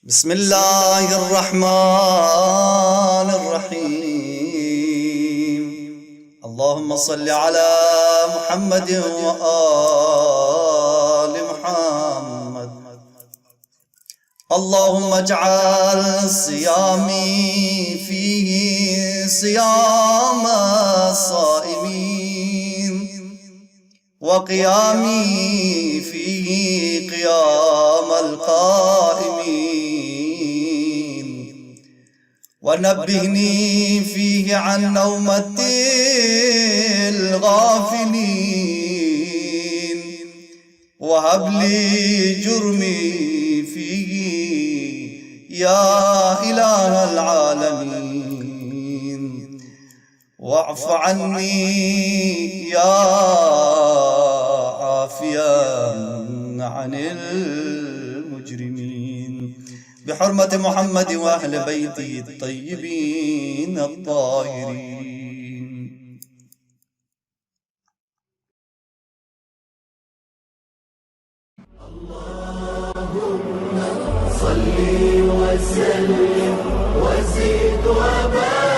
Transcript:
بسم الله الرحمن الرحيم. اللهم صل على محمد وآل محمد. اللهم اجعل صيامي فيه صيام الصائمين، وقيامي فيه قيام القائمين، ونبهني فيه عن نومة الغافلين، وهب لي جرمي فيه يا إله العالمين، واعف عني يا عافيا عن المجرمين، بحرمة محمد وأهل بيته الطيبين الطاهرين. اللهم صل وسلم وزد وبارك